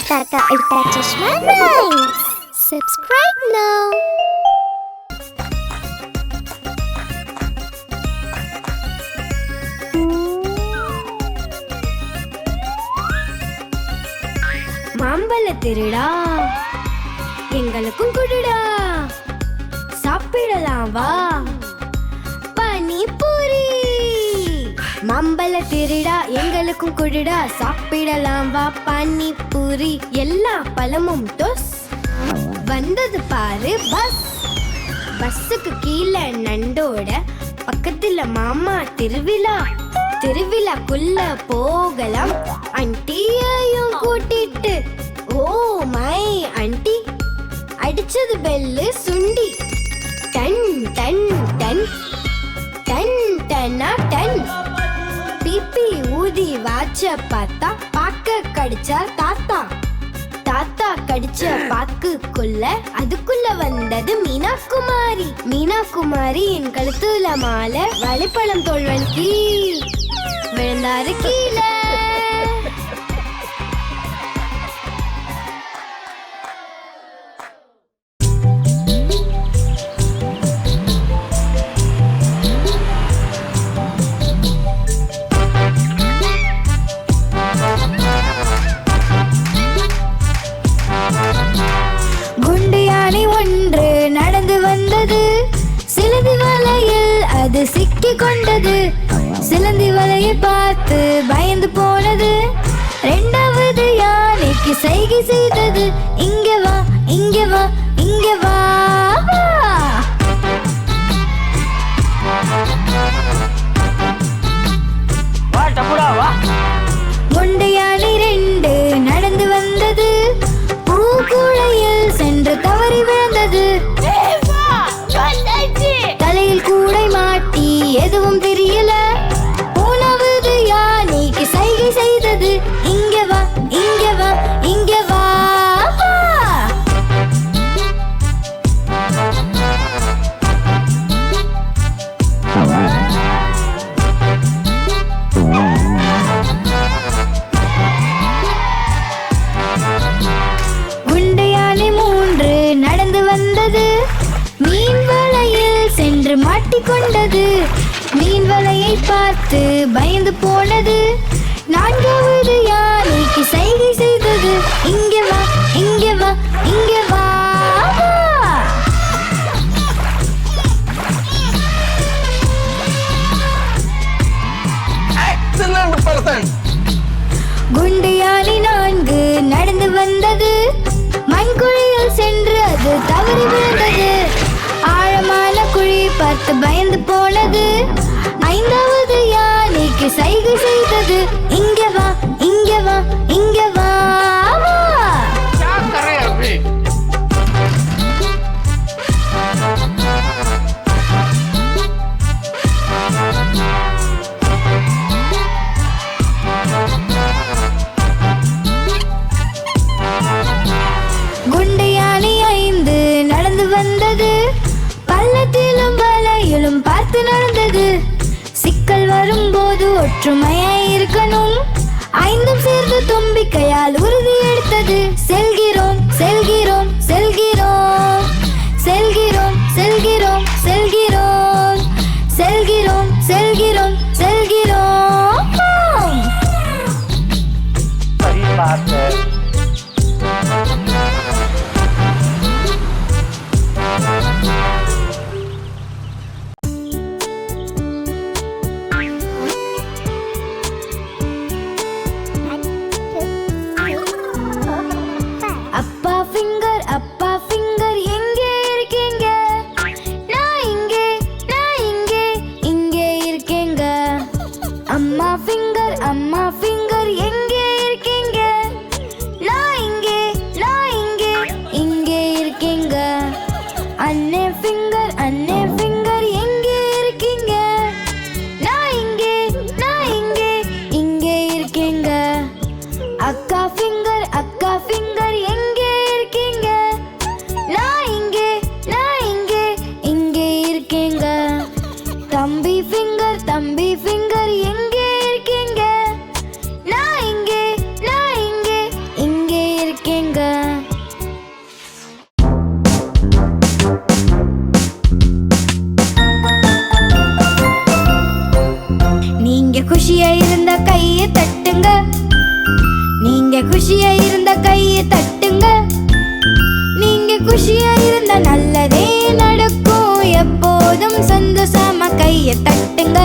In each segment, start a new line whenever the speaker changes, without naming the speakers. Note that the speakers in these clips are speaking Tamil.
Ultra Chashma Rhymes. Subscribe now.
மாம்பழ திருடா எங்களுக்கும் குடுடா, சாப்பிடலாம் வா பானிபூரி. மாம்பழ திருடா எங்களுக்கும் குடுடா, சாப்பிடலாம் வா பானிபூரி. எல்லா பழமும் டொஸ், வந்தது பாரு பஸ். பஸ்ஸுக்கு கீழே நண்டோட, பக்கத்துல மாமா திருவிழா. திருவிழாக்குள்ள போகலாம் ஆண்டியையும் கூட்டிட்டு. ஓ மை ஆண்டி, அடிச்சது பெல்லு சுண்டி. டன் டன் டன் டன் டன்னா டன். பிபி ஊதி வாச்ச பார்த்தா பாக்க கடிச்சா தாத்தா. தாத்தா கடிச்ச பாக்குக்குள்ள அதுக்குள்ள வந்தது மீனா குமாரி. மீனா குமாரி என் கழுத்துல மாலை, வாழைப்பழம் தோல்வன் கீழ் விழுந்தாரு கீழே. ஒன்று நடந்து வந்தது, சிலந்தி வலையில் அது சிக்கி கொண்டது. சிலந்தி வலையை பார்த்து பயந்து போனது. இரண்டாவது யானைக்கு சைகை செய்தது. இங்க வா இங்க வா இங்க வா. குண்டு யானை ரெண்டு நடந்து வந்தது. பூக்குழையில் சென்று தவறி விழுந்தது. தலையில் கூடை மாட்டி எதுவும் தெரியல. மூணாவது யானைக்கு சைகை செய்தது. இங்க வா இங்க வா இங்க வா. குண்டு யானை மூன்று நடந்து வந்தது. மீன் வலையில் சென்று மாட்டிக்கொண்டது. மீன் வலையை பார்த்து பயந்து போனது. நான்காவது யானைக்கு சைகை செய்தது. இங்க வா இங்க வா இங்க வா. குண்டு யானை நான்கு நடந்து வந்தது. மண்குழியில் சென்று அது தவறி விழுந்தது. ஆழமான குழி பார்த்து பயந்து போனது. ஐந்தாவது யானைக்கு சைகை செய்தது. இங்க வா இங்க வா இங்க வா. குண்டு யானை ஐந்து நடந்து வந்தது. பள்ளத்திலும் வலையிலும் பார்த்து நடந்தது. சிக்கல் வரும்போது ஒற்றுமையாய் இருக்கணும். ஐந்தும் சேர்ந்து தும்பிக்கையால் உறுதி எடுத்தது. செல்கிறோம் செல்கிறோம் செல்கிறோம் செல்கிறோம் செல்கிறோம் செல்கிறோம் செல்கிறோம் செல்கிறோம் செல்கிறோம். அப்பா ஃபிங்கர் எங்கே இருக்கீங்க? நான் இங்கே இங்கே இருக்கேங்க. அம்மா ஃபிங்கர் எங்கே இருக்கீங்க? நான் இங்கே இங்கே இருக்கேங்க. அண்ணே ஃபிங்கர் எங்கே இருக்கீங்க? நான் இங்கே இங்கே இருக்கேங்க. அக்கா ஃபிங்கர் எங்கே இருக்கீங்க? நான் இங்கே இங்கே இருக்கேங்க. தம்பி ஃபிங்கர் எங்கே இருக்கீங்க? குஷியா இருந்த கையை தட்டுங்க. நீங்க குஷியா இருந்த கையை தட்டுங்க. நீங்க குஷியா இருந்த நல்லதே நடக்கும். எப்போதும் சந்தோஷமா கையை தட்டுங்க.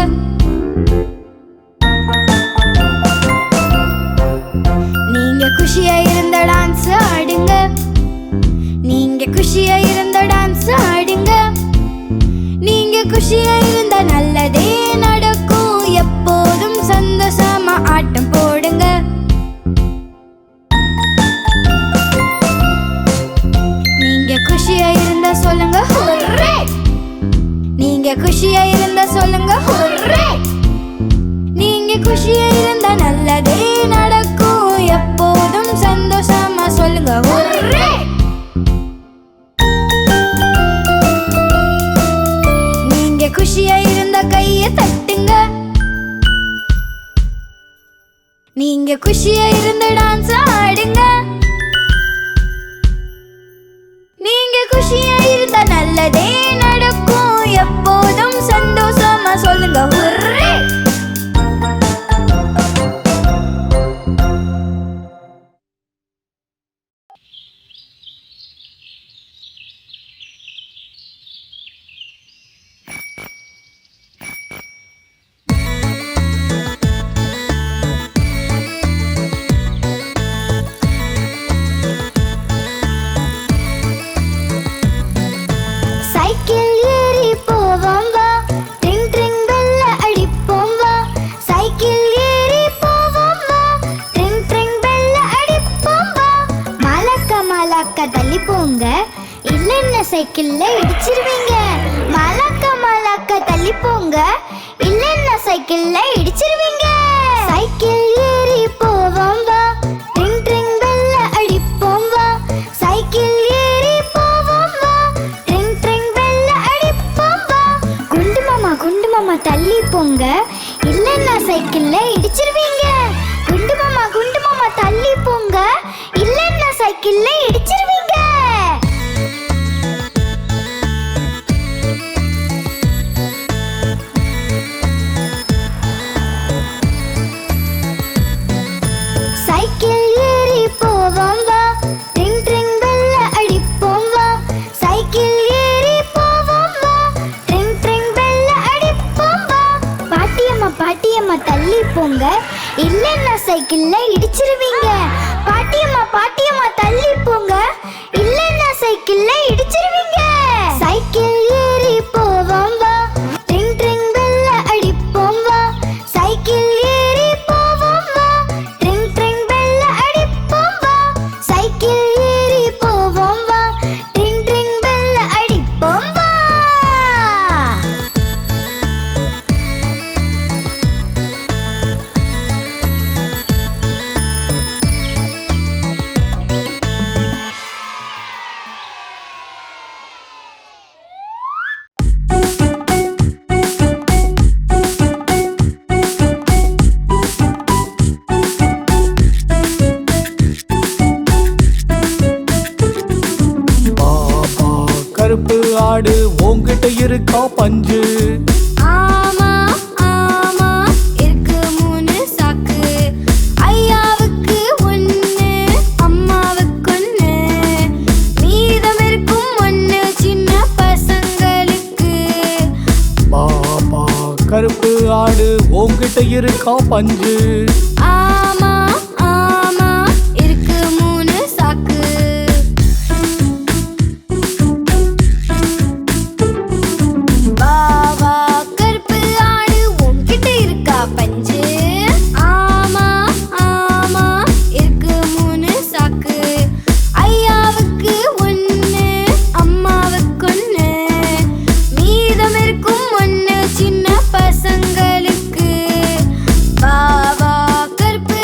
நீங்க குஷியா இருந்த டான்ஸ் ஆடுங்க. நீங்க குஷியா இருந்த டான்ஸ் ஆடுங்க. நீங்க குஷியா இருந்த நல்லதே நடக்கும். எப்போதும் சந்தோஷமா ஆட்டம் போடுங்க. நீங்க குஷியா இருந்தா சொல்லுங்க ஹுர்ரே. நீங்க குஷியா இருந்தா சொல்லுங்க ஹுர்ரே. நீங்க குஷியா இருந்தா நல்லதே நடக்கும். எப்போதும் சந்தோஷமா சொல்லுங்க ஹுர்ரே. நீங்க குஷியா இருந்த கையை தட்டுங்க. நீங்க குஷியா இருந்த டான்ஸ் ஆடுங்க. நீங்க குஷியா இருந்தா நல்லதே நடக்கும். எப்போதும் சந்தோஷமா சொல்லுங்க ஹுர்ரே. சைக்கிள் ஏறி போவோம் வா. ட்ரிங் ட்ரிங் பெல்ல அடிப்போம் வா. சைக்கிள் ஏறி போவோம் வா. ட்ரிங் ட்ரிங் பெல்ல அடிப்போம் வா. மலக்க மலக்க தள்ளி போங்க. இல்லைன்னா சைக்கிள்ல இடிச்சிருவீங்க. மலக்க மலக்க தள்ளி போங்க. இல்லைன்னா சைக்கிள்ல இடிச்சிருவீங்க. சைக்கிள் ஏறி போவோம் வா. ட்ரிங் ட்ரிங் பெல்ல அடிப்போம் வா. சைக்கிள் ஏறி போவோம் வா. ட்ரிங் ட்ரிங் பெல்ல அடிப்போம் வா. குண்டு மாமா தள்ளி போங்க. இல்லைன்னா சைக்கிள்ல இடிச்சிருவீங்க. குண்டு மாமா தள்ளி போங்க. இல்லைன்னா சைக்கிள்ல இடிச்சிருவீங்க. சைக்கிள் ஏறி போவோம் வா. ட்ரிங் ட்ரிங் பெல்ல அடிப்போம் வா. சைக்கிள் ஏறி போவோம் வா. ட்ரிங் ட்ரிங் பெல்ல அடிப்போம் வா. பாட்டியம்மா தள்ளி போங்க. இல்லைன்னா சைக்கிள்ல இடிச்சிருவீங்க. பாட்டியம்மா தள்ளி போங்க. இல்லைன்னா சைக்கிள்ல இடிச்சிருவீங்க. சைக்கிள் ஏறி போவோம் வா. ட்ரிங் ட்ரிங் பெல்ல அடிப்போம் வா. சைக்கிள் ஏறி போவோம் வா. ட்ரிங் ட்ரிங் பெல்ல அடிப்போம் வா. சைக்கிள் ஏறி போவோம் வா. ட்ரிங் ட்ரிங் பெல்ல அடிப்போம் வா.
கருப்பு ஆடு உன்கிட்ட இருக்கா பஞ்சு?
ஆமா இருக்கு 3 சாக்கு. ஐயாவுக்கு 1, அம்மாவுக்கு 1. மீதம் இருக்கும் 1 சின்ன பசங்களுக்கு.
பாப்பா கருப்பு ஆடு உன்கிட்ட இருக்கா பஞ்சு?
ஆமா இருக்கு 3 சாக்கு. பாவா கருப்பு ஆடு உன்கிட்ட இருக்கா பஞ்சு? ஆமா இருக்கு 3 சாக்கு. ஐயாவுக்கு 1, அம்மாவுக்கு 1. மீதம் இருக்கும் 1 சின்ன பசங்களுக்கு. பாவா கருப்பு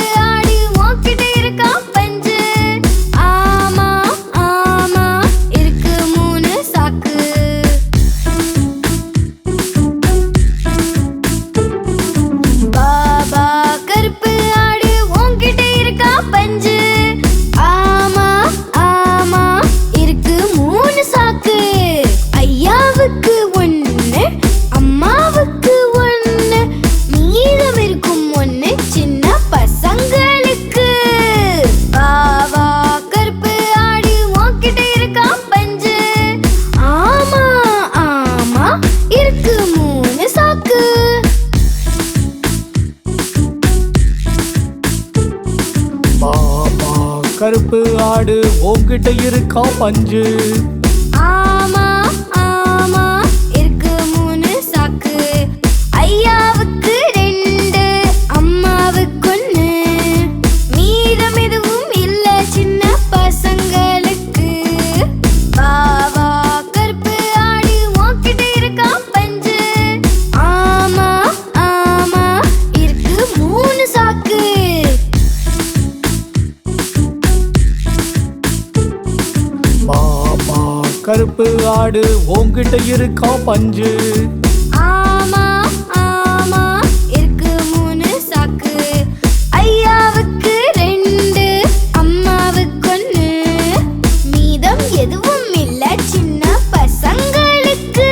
கருப்பு ஆடு உன்கிட்ட இருக்கா பஞ்சு?
ஆமா ஆமா இருக்கு 3 சாக்கு. ஐயாவுக்கு 2, அம்மாவுக்கு 1. மீதம் எதுவும் இல்ல சின்ன பசங்களுக்கு. வா வா கருப்பு ஆடு உன்கிட்ட இருக்கா பஞ்சு? ஆமா ஆமா இருக்கு 3 சாக்கு.
பாபா கருப்பு ஆடு உன்கிட்ட இருக்கா பஞ்சு?
ஆமா ஆமா இருக்கு 3 சாக்கு. ஐயாவுக்கு 2, அம்மாவுக்கு 1. மீதம் எதுவும் இல்ல சின்ன பசங்களுக்கு.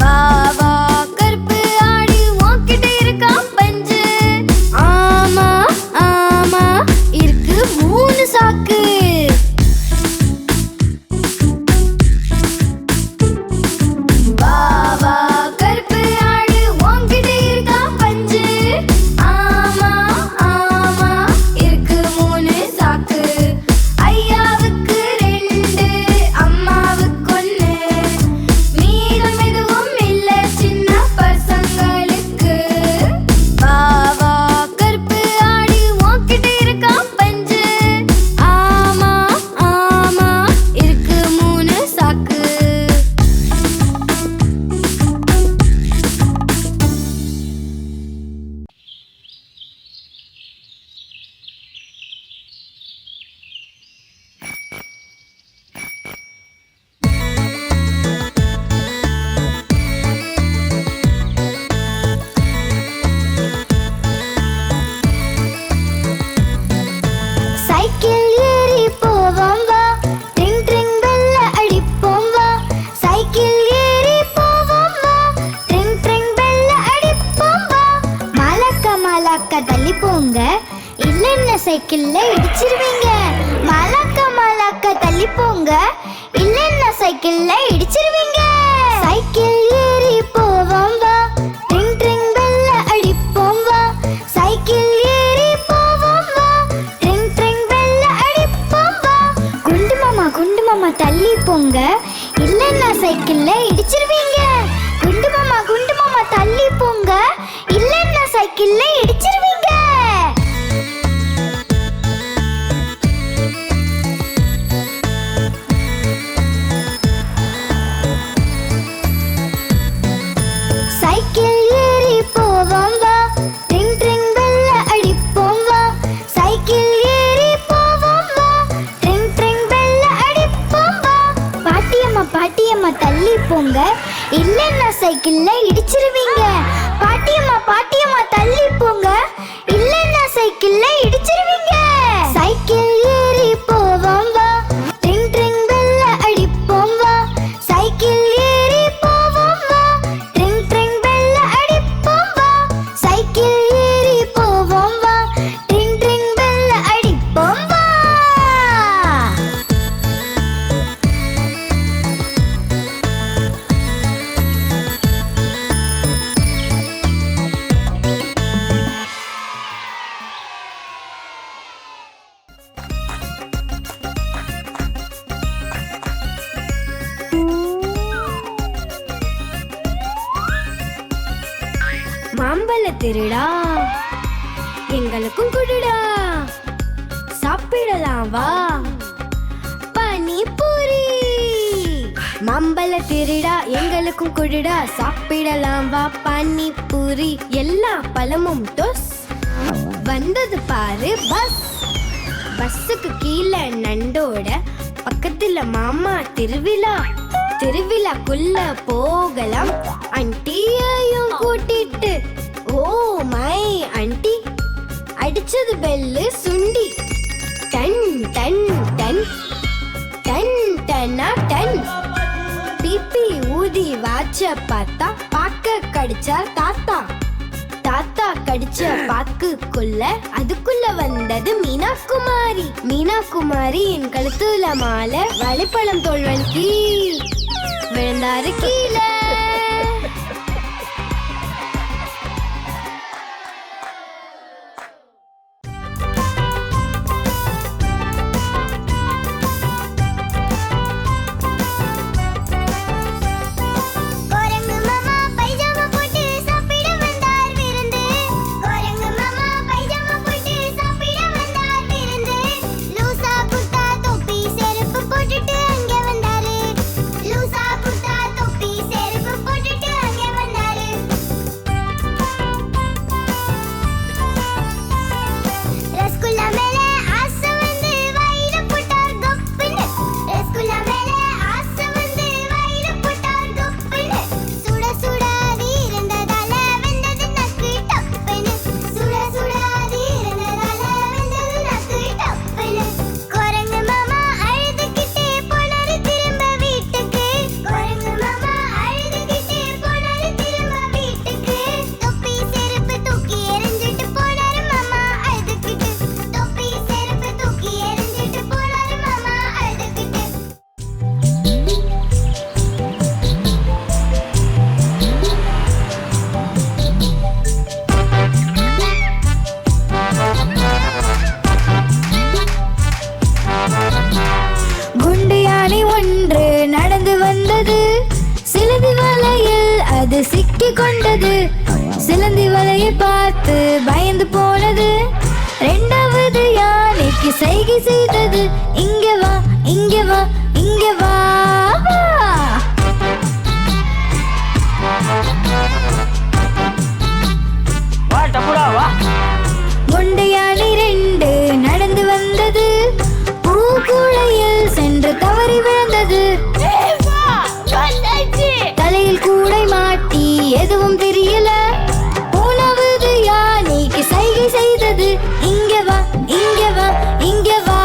வா வா கருப்பு ஆடு உன்கிட்ட இருக்கா பஞ்சு? ஆமா ஆமா இருக்கு 3 சாக்கு. வா வா கருப்பு ஆடு உன்கிட்ட இருக்கா பஞ்சு? ஆமா ஆமா இருக்கு 3 சாக்கு. ஐயாவுக்கு 2, அம்மாவுக்கு 1. மீதம் எதுவும் இல்ல சின்ன பசங்களுக்கு. வா வா கருப்பு ஆடு உன்கிட்ட இருக்கா பஞ்சு? ஆமா ஆமா இருக்கு 3 சாக்கு. சைக்கிள் ஏறி போவோம் வா, ட்ரிங் ட்ரிங் பெல்ல அடிப்போம் வா. சைக்கிள் ஏறி போவோம் வா, ட்ரிங் ட்ரிங் பெல்ல அடிப்போம் வா. மலக்க மலக்க தள்ளி போங்க, இல்லைன்னா சைக்கிள்ல இடிச்சிருவீங்க. மலக்க மலக்க தள்ளி போங்க, இல்லைன்னா சைக்கிள்ல இடிச்சிருவீங்க. சைக்கிள் ஏறி போவோம் வா, ட்ரிங் ட்ரிங் பெல்ல அடிப்போம் வா. சைக்கிள் ஏறி போவோம் வா, ட்ரிங் ட்ரிங் பெல்ல அடிப்போம் வா. குண்டு மாமா தள்ளி போங்க, இல்லைன்னா சைக்கிள்ல இடிச்சிருவீங்க. குண்டு மாமா தள்ளி போங்க, இல்லைன்னா சைக்கிள்ல இடிச்சிருவீங்க. சைக்கிள் ஏறி போவோம் வா, ட்ரிங் ட்ரிங் பெல்ல அடிப்போம் வா. சைக்கிள் ஏறி போவோம் வா, ட்ரிங் ட்ரிங் பெல்ல அடிப்போம் வா. பாட்டியம்மா தள்ளி போங்க, இல்லைன்னா சைக்கிள்ல இடிச்சிருவீங்க. பாட்டியம்மா தள்ளி போங்க, இல்லைன்னா சைக்கிள்ல இடிச்சிருவீங்க. சைக்கிள் ஏறி போவோம் வா, ட்ரிங் ட்ரிங் பெல்ல அடிப்போம் வா. சைக்கிள் ஏறி போவோம் வா, ட்ரிங் ட்ரிங் பெல்ல அடிப்போம் வா. சைக்கிள் ஏறி போவோம் வா, ட்ரிங் ட்ரிங் பெல்ல அடிப்போம் வா. மாம்பழ திருடா எங்களுக்கும் குடுடா, சாப்பிடலாம் வா பானிபூரி. மாம்பழ திருடா எங்களுக்கும் குடுடா, சாப்பிடலாம் வா பானிபூரி. எல்லா பழமும் டொஸ், வந்தது பாரு பஸ். பஸ்ஸுக்கு கீழே நண்டோட, பக்கத்துல மாமா திருவிழா. திருவிழாக்குள்ள போகலாம் ஆண்டியையும் கூட்டிட்டு. ஓ மை ஆண்டி, அடிச்சது பெல்லு சுண்டி. டன் டன் டன் டன் டன்னா டன். பிபி ஊதி வாச்ச பார்த்தா, பாக்க கடிச்சா தாத்தா. தாத்தா கடிச்ச பாக்குக்குள்ள, அதுக்குள்ள வந்தது மீனா குமாரி. மீனா குமாரி என் கழுத்துல மாலை, வாழைப்பழம் தோல்வன் கீழ் விழுந்தாரு கீழே. யானையை பார்த்து பயந்து போனது. இரண்டாவது யானைக்கு சைகை செய்தது. இங்க வா, இங்க வா, இங்க வா. முண்டை யானை ரெண்டு நடந்து வந்தது. பூக்குழையில் சென்று தவறி விழுந்தது. தலையில் கூடை மாட்டி எதுவும் தெரியல. மூணாவது யானைக்கு சைகை செய்தது. இங்க வா, இங்க வா, இங்க வா.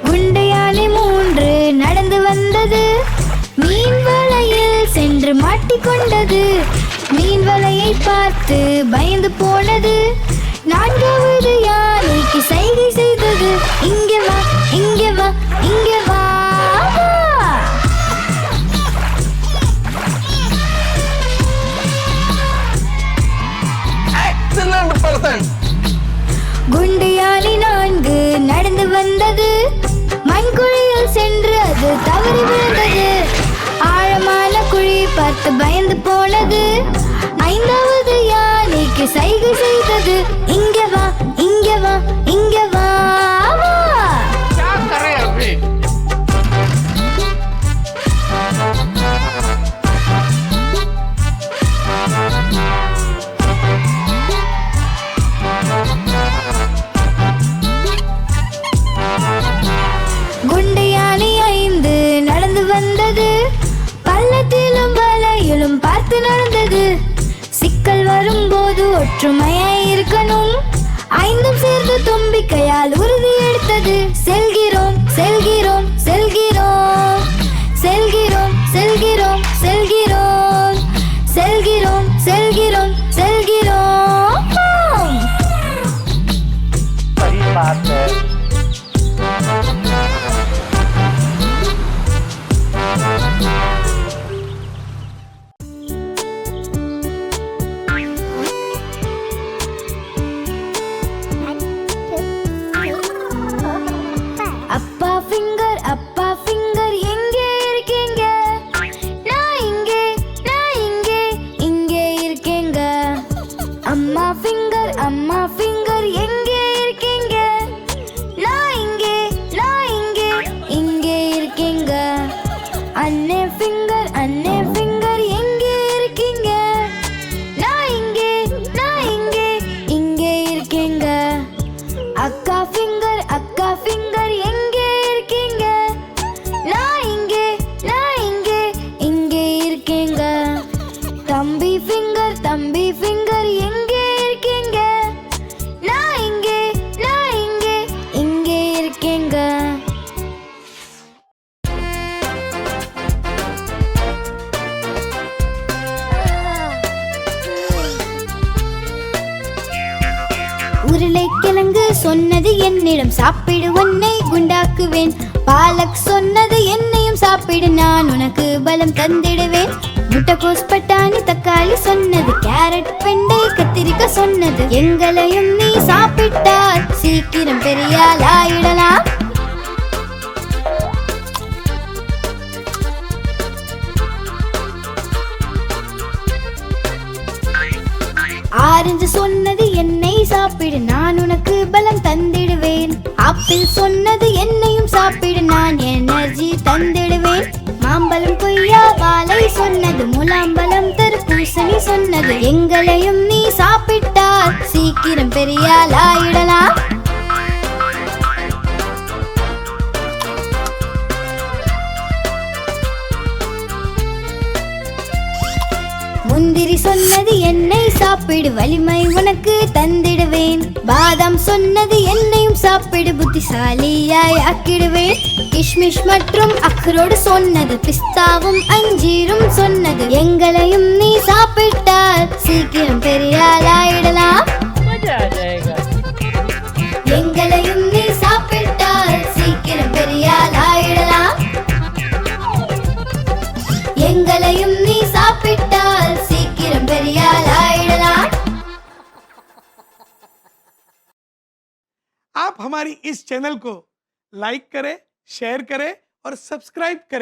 குண்டை யானை மூன்று நடந்து வந்தது. மீன் வலையில் சென்று மாட்டிக்கொண்டது. மீன் வலையை பார்த்து பயந்து போனது. நான்காவது யானைக்கு சைகை செய்தது. இங்க வா, இங்க வா, இங்க வா. குண்டு யானை நான்கு நடந்து வந்தது. மண்குழியில் சென்று அது தவறி விழுந்தது. ஆழமான குழி பார்த்து பயந்து போனது. ஐந்தாவது யானைக்கு சைகை செய்தது. இங்க வா, இங்க வா, இங்க வா. குண்டு யானை ஐந்து நடந்து வந்தது. பள்ளத்திலும் வலையிலும் பார்த்து நடந்தது. சிக்கல் வரும்போது ஒற்றுமையாய் இருக்கணும். ஐந்தும் சேர்ந்து தும்பிக்கையால் உறுதி எடுத்தது. செல்கிறோம், செல்கிறோம், செல்கிறோம், செல்கிறோம், செல்கிறோம், செல்கிறோம், செல்கிறோம், செல்கிறோம், செல்கிறோம். அப்பா ஃபிங்கர், அப்பா ஃபிங்கர் எங்கே இருக்கீங்க? நான் இங்கே, நான் இங்கே, இங்கே இருக்கேங்க. அம்மா ஃபிங்கர், அம்மா ஃபிங்கர் எங்கே இருக்கீங்க? நான் இங்கே, நான் இங்கே, இங்கே இருக்கேங்க. அண்ணே ஃபிங்கர், அண்ணே ஃபிங்கர் எங்கே இருக்கீங்க? நான் இங்கே, நான் இங்கே, இங்கே இருக்கேங்க. அக்கா ஃபிங்கர், அக்கா ஃபிங்கர் எங்கே இருக்கீங்க? நான் இங்கே, நான் இங்கே, இங்கே இருக்கேங்க. தம்பி ஃபிங்கர், தம்பி ஃபிங்கர் எங்கே இருக்கீங்க? நான் இங்கே, நான் இங்கே, இங்கே இருக்கேங்க. உருளைக்கிழங்கு சொன்னது என்னிடம் சாப்பிடு உன்னை குண்டாக்குவேன். பாலக் சொன்னது என்னையும் சாப்பிடு நான் உனக்கு பலம் தந்திடுவேன். முட்டைக்கோஸ் பட்டாணி தக்காளி சொன்னது கேரட் வெண்டை கத்திரிக்காய் சொன்னது எங்களையும் நீ சாப்பிட்டால் சீக்கிரம் பெரியாள் ஆயிடலாம். ஆரஞ்சு சொன்னது என்னை சாப்பிடு நான் உனக்கு பலம் தந்திடுவேன். ஆப்பிள் சொன்னது என்னையும் சாப்பிடு நான் எனர்ஜி தந்திடுவேன். மாம்பழம் கொய்யா வாழை சொன்னது முலாம்பழம் தர்பூசணி சொன்னது எங்களையும் நீ சாப்பிட்டால் சீக்கிரம் பெரியாள் ஆயிடலாம். முந்திரி சொன்னது என்னை சாப்பிடு வலிமை உனக்கு தந்திடுவேன். பாதாம் சொன்னது என்னையும் சாப்பிடு புத்திசாலியாய் ஆக்கிடுவேன். கிஷ்மிஷ் மற்றும் அக்ரோடு சொன்னது பிஸ்தாவும் அஞ்சீரும் சொன்னது எங்களையும் நீ சாப்பிட்டால் சீக்கிரம் பெரியாள் ஆயிடலாம். எங்களையும் நீ சாப்பிட்டால் சீக்கிரம் பெரியாள் ஆயிடலாம். எங்களையும் நீ சாப்பிட்டால் சீக்கிரம் பெரியாள் ஆயிடலாம்.
आप हमारी इस चैनल को लाइक करें, शेयर करें और सब्सक्राइब करें।